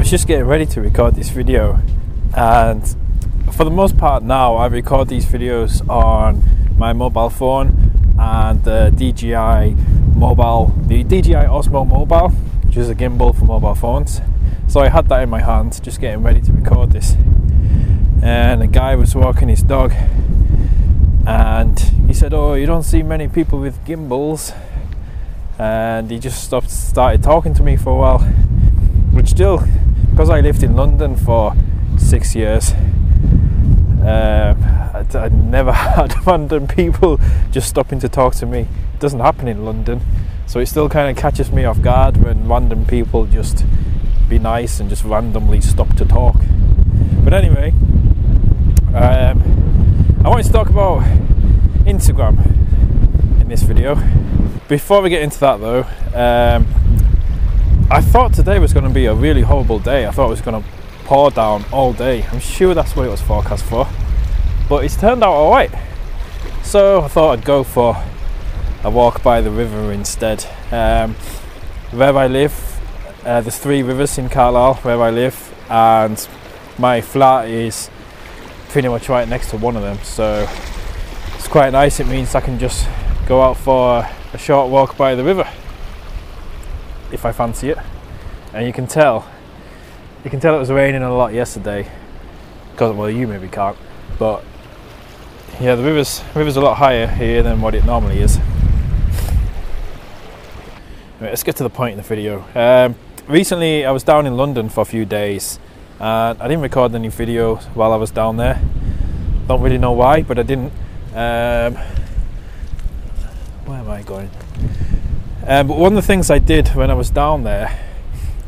was just getting ready to record this video, and for the most part now I record these videos on my mobile phone and the DJI Osmo Mobile, which is a gimbal for mobile phones. So I had that in my hand, just getting ready to record this, and a guy was walking his dog, and he said, "Oh, you don't see many people with gimbals," and he just started talking to me for a while, which still, because I lived in London for 6 years, I never had random people just stopping to talk to me. It doesn't happen in London, so it still kind of catches me off guard when random people just be nice and just randomly stop to talk. But anyway, I wanted to talk about Instagram in this video. Before we get into that though, I thought today was going to be a really horrible day. I thought it was going to pour down all day. I'm sure that's what it was forecast for, but it's turned out alright. So I thought I'd go for a walk by the river instead. Where I live, there's 3 rivers in Carlisle where I live, and my flat is pretty much right next to one of them, so it's quite nice. It means I can just go out for a short walk by the river if I fancy it. And you can tell it was raining a lot yesterday, because, well, you maybe can't, but yeah, the river's a lot higher here than what it normally is. Right, let's get to the point in the video. Recently I was down in London for a few days, and I didn't record any video while I was down there. Don't really know why, but I didn't. Where am I going? But one of the things I did when I was down there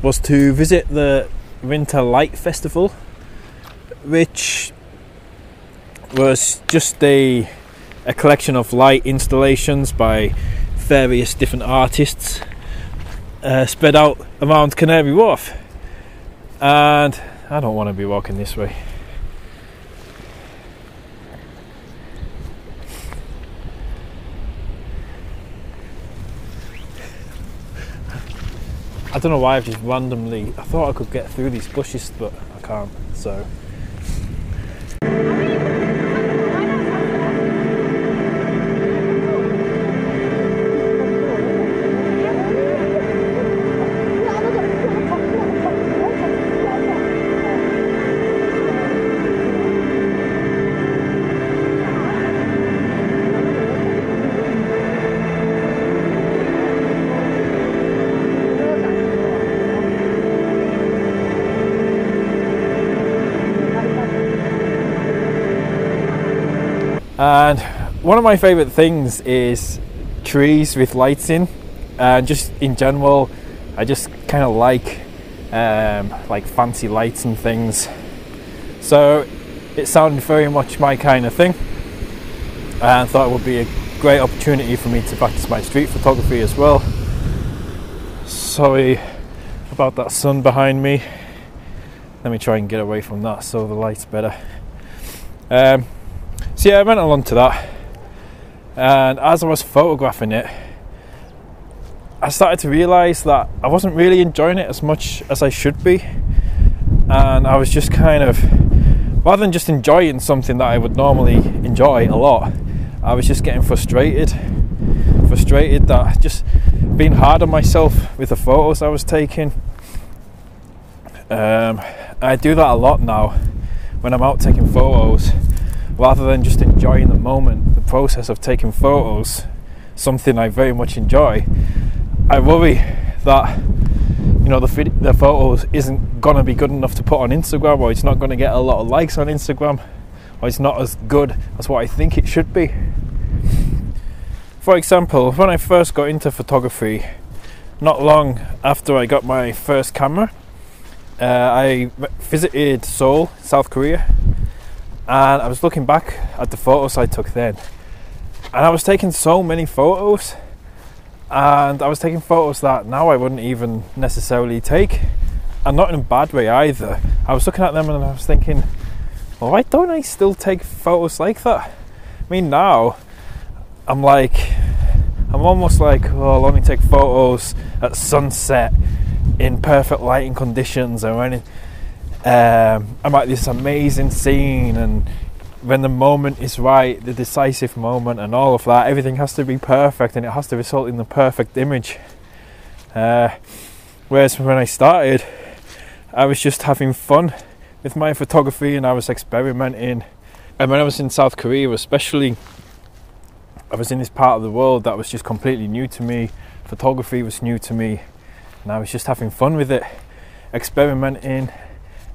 was to visit the Winter Light Festival, which was just a collection of light installations by various different artists spread out around Canary Wharf. And I don't want to be walking this way. I don't know why I've just randomly, I thought I could get through these bushes, but I can't, so. And one of my favourite things is trees with lights in, and just in general I just kind of like fancy lights and things, so it sounded very much my kind of thing, and I thought it would be a great opportunity for me to practice my street photography as well. Sorry about that sun behind me. Let me try and get away from that so the light's better. So yeah, I went along to that, and as I was photographing it, I started to realise that I wasn't really enjoying it as much as I should be, and I was just kind of, rather than just enjoying something that I would normally enjoy a lot, I was just getting frustrated that just being hard on myself with the photos I was taking. I do that a lot now when I'm out taking photos. Rather than just enjoying the moment, the process of taking photos, something I very much enjoy, I worry that, you know, the photos isn't gonna be good enough to put on Instagram, or it's not gonna get a lot of likes on Instagram, or it's not as good as what I think it should be. For example, when I first got into photography, not long after I got my first camera, I visited Seoul, South Korea. And I was looking back at the photos I took then, and I was taking so many photos, and I was taking photos that now I wouldn't even necessarily take, and not in a bad way either. I was looking at them and I was thinking, well, why don't I still take photos like that? I mean, now I'm almost like, well, I'll only take photos at sunset in perfect lighting conditions, and when I'm at this amazing scene, and when the moment is right, the decisive moment and all of that, everything has to be perfect and it has to result in the perfect image. Whereas when I started, I was just having fun with my photography and I was experimenting. And when I was in South Korea especially, I was in this part of the world that was just completely new to me. Photography was new to me and I was just having fun with it, experimenting,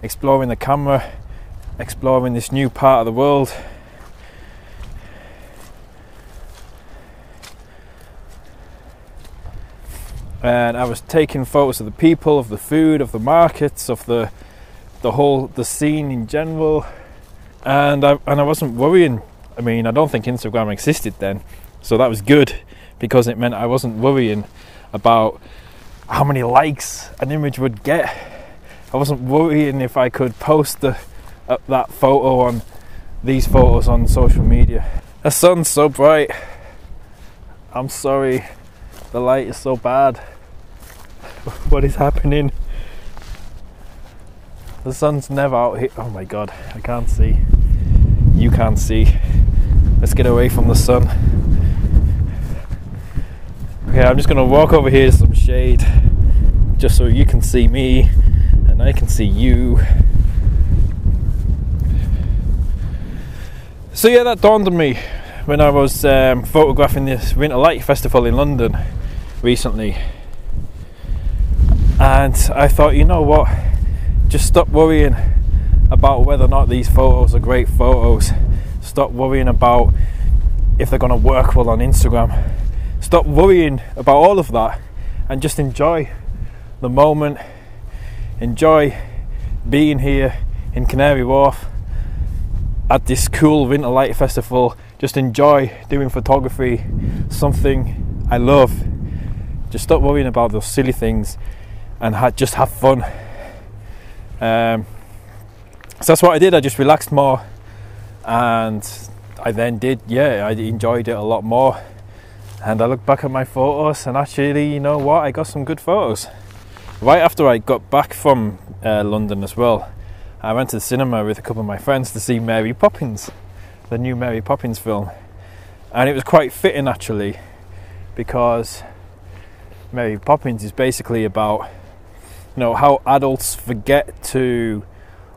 exploring the camera, exploring this new part of the world. And I was taking photos of the people, of the food, of the markets, of the scene in general, and I wasn't worrying. I mean, I don't think Instagram existed then, so that was good because it meant I wasn't worrying about how many likes an image would get. I wasn't worrying if I could post that photo on these photos on social media. The sun's so bright. I'm sorry, the light is so bad. What is happening? The sun's never out here. Oh my god, I can't see. You can't see. Let's get away from the sun. Okay, I'm just gonna walk over here to some shade just so you can see me and I can see you. So yeah, that dawned on me when I was photographing this Winter Light Festival in London recently. And I thought, you know what, just stop worrying about whether or not these photos are great photos. Stop worrying about if they're going to work well on Instagram. Stop worrying about all of that and just enjoy the moment. Enjoy being here in Canary Wharf at this cool Winter Light Festival. Just enjoy doing photography, something I love. Just stop worrying about those silly things and just have fun. So that's what I did. I just relaxed more, and I enjoyed it a lot more. And I looked back at my photos, and actually, you know what, I got some good photos. Right after I got back from London as well, I went to the cinema with a couple of my friends to see Mary Poppins, the new Mary Poppins film, and it was quite fitting actually, because Mary Poppins is basically about, you know, how adults forget to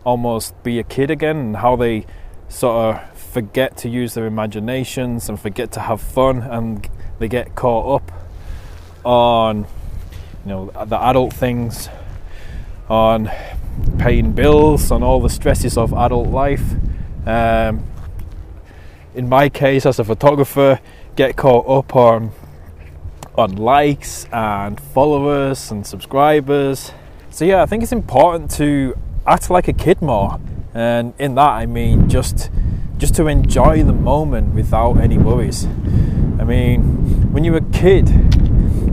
almost be a kid again, and how they sort of forget to use their imaginations and forget to have fun, and they get caught up on, you know, the adult things, on paying bills, on all the stresses of adult life. In my case, as a photographer, get caught up on likes and followers and subscribers. So yeah, I think it's important to act like a kid more, and in that I mean just to enjoy the moment without any worries. I mean, when you're a kid,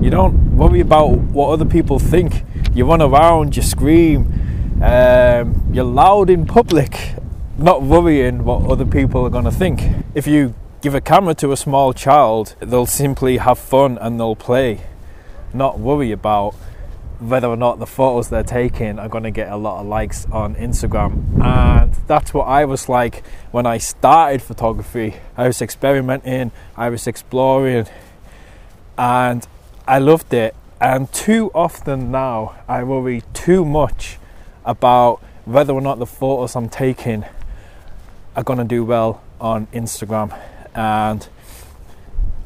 you don't worry about what other people think. You run around, you scream, you're loud in public, not worrying what other people are going to think. If you give a camera to a small child, they'll simply have fun and they'll play, not worry about whether or not the photos they're taking are going to get a lot of likes on Instagram. And that's what I was like when I started photography. I was experimenting, I was exploring, and I loved it. And too often now I worry too much about whether or not the photos I'm taking are going to do well on Instagram, and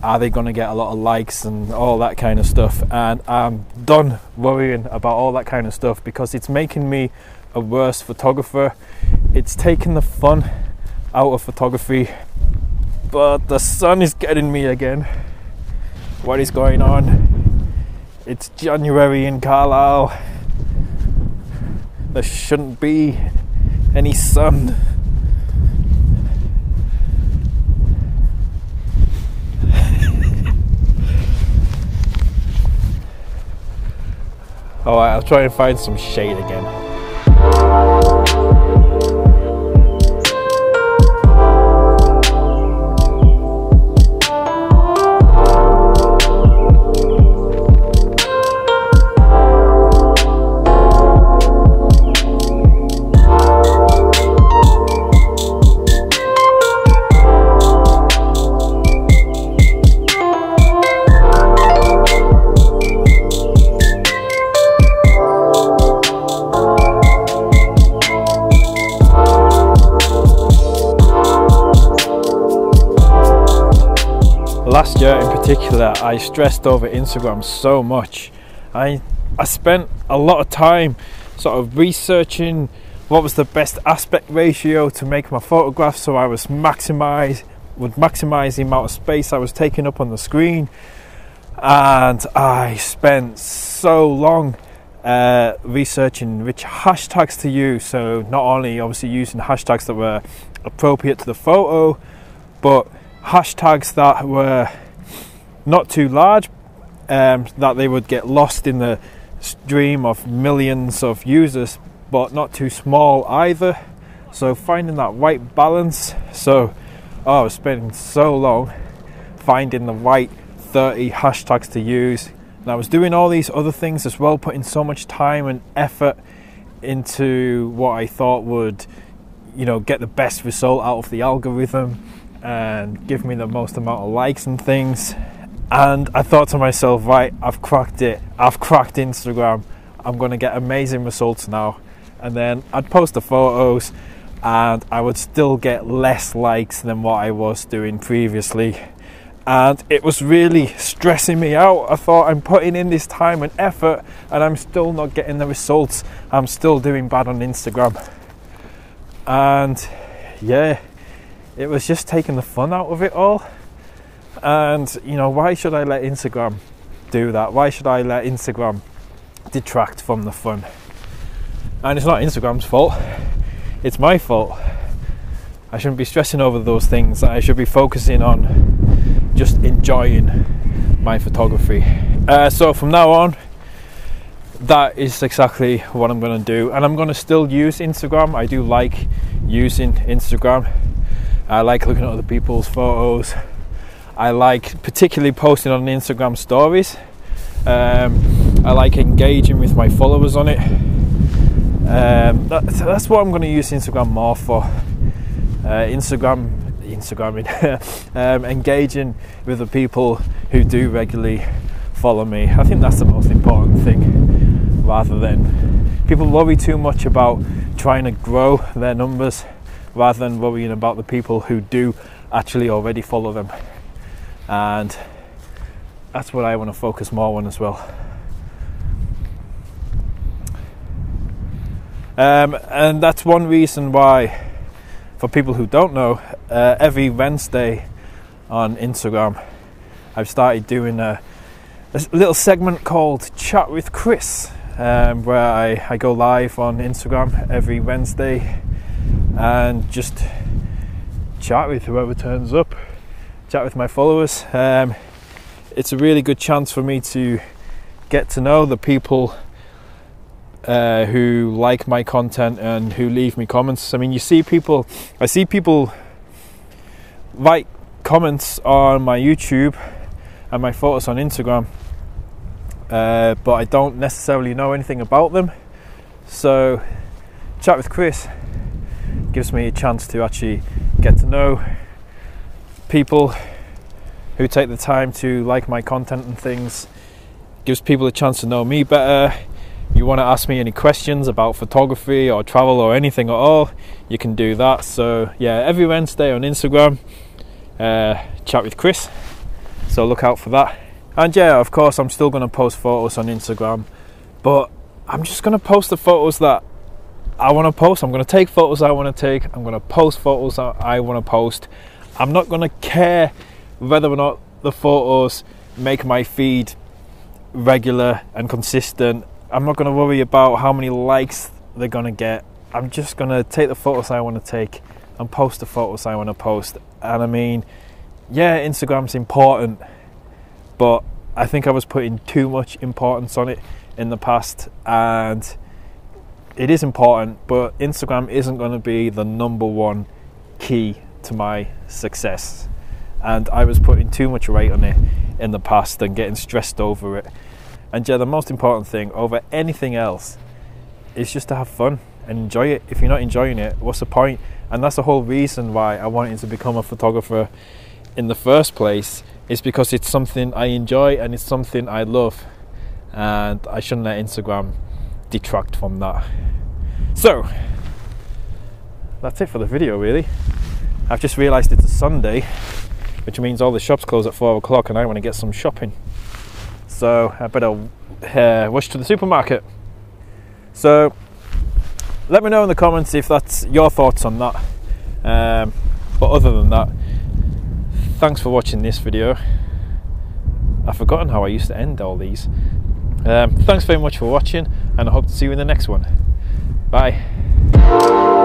are they going to get a lot of likes and all that kind of stuff. And I'm done worrying about all that kind of stuff, because it's making me a worse photographer. It's taking the fun out of photography. But the sun is getting me again. What is going on? It's January in Carlisle. There shouldn't be any sun. Alright, I'll try and find some shade again. last year in particular, I stressed over Instagram so much. I spent a lot of time sort of researching what was the best aspect ratio to make my photographs, so I would maximize the amount of space I was taking up on the screen. And I spent so long researching which hashtags to use, so not only obviously using hashtags that were appropriate to the photo, but hashtags that were not too large, that they would get lost in the stream of millions of users, but not too small either. So finding that right balance. So I was spending so long finding the right 30 hashtags to use, and I was doing all these other things as well, putting so much time and effort into what I thought would, you know, get the best result out of the algorithm and give me the most amount of likes and things. And I thought to myself, right, I've cracked it, I've cracked Instagram, I'm going to get amazing results now. And then I'd post the photos and I would still get less likes than what I was doing previously. And it was really stressing me out. I thought, I'm putting in this time and effort and I'm still not getting the results. I'm still doing bad on Instagram. And yeah, it was just taking the fun out of it all. And you know, why should I let Instagram do that? Why should I let Instagram detract from the fun? And it's not Instagram's fault, it's my fault. I shouldn't be stressing over those things. I should be focusing on just enjoying my photography. So from now on, that is exactly what I'm going to do. And I'm going to still use Instagram. I do like using Instagram. I like looking at other people's photos. I like particularly posting on Instagram stories. I like engaging with my followers on it. That's what I'm going to use Instagram more for. Engaging with the people who do regularly follow me. I think that's the most important thing, rather than people worry too much about trying to grow their numbers rather than worrying about the people who do actually already follow them. And that's what I want to focus more on as well. And that's one reason why, for people who don't know, every Wednesday on Instagram I've started doing a little segment called Chat with Chris, where I go live on Instagram every Wednesday and just chat with whoever turns up, chat with my followers. It's a really good chance for me to get to know the people who like my content and who leave me comments. I mean, I see people write comments on my YouTube and my photos on Instagram, but I don't necessarily know anything about them. So Chat with Chris gives me a chance to actually get to know people who take the time to like my content and things. Gives people a chance to know me better. You want to ask me any questions about photography or travel or anything at all, you can do that. So yeah, every Wednesday on Instagram, Chat with Chris, so look out for that. And yeah, of course I'm still going to post photos on Instagram, but I'm just going to post the photos that I want to post. I'm going to take photos I want to take, I'm going to post photos that I want to post. I'm not going to care whether or not the photos make my feed regular and consistent. I'm not going to worry about how many likes they're going to get. I'm just going to take the photos I want to take and post the photos I want to post. And I mean, yeah, Instagram's important, but I think I was putting too much importance on it in the past, and it is important, but Instagram isn't going to be the number one key to my success. And I was putting too much weight on it in the past and getting stressed over it. And yeah, the most important thing over anything else is just to have fun and enjoy it. If you're not enjoying it, what's the point? And that's the whole reason why I wanted to become a photographer in the first place, is because it's something I enjoy and it's something I love, and I shouldn't let Instagram detract from that. So that's it for the video, really. I've just realized it's a Sunday, which means all the shops close at 4 o'clock and I want to get some shopping. So I better rush to the supermarket. So let me know in the comments if that's your thoughts on that. But other than that, thanks for watching this video. I've forgotten how I used to end all these. Thanks very much for watching, and I hope to see you in the next one. Bye.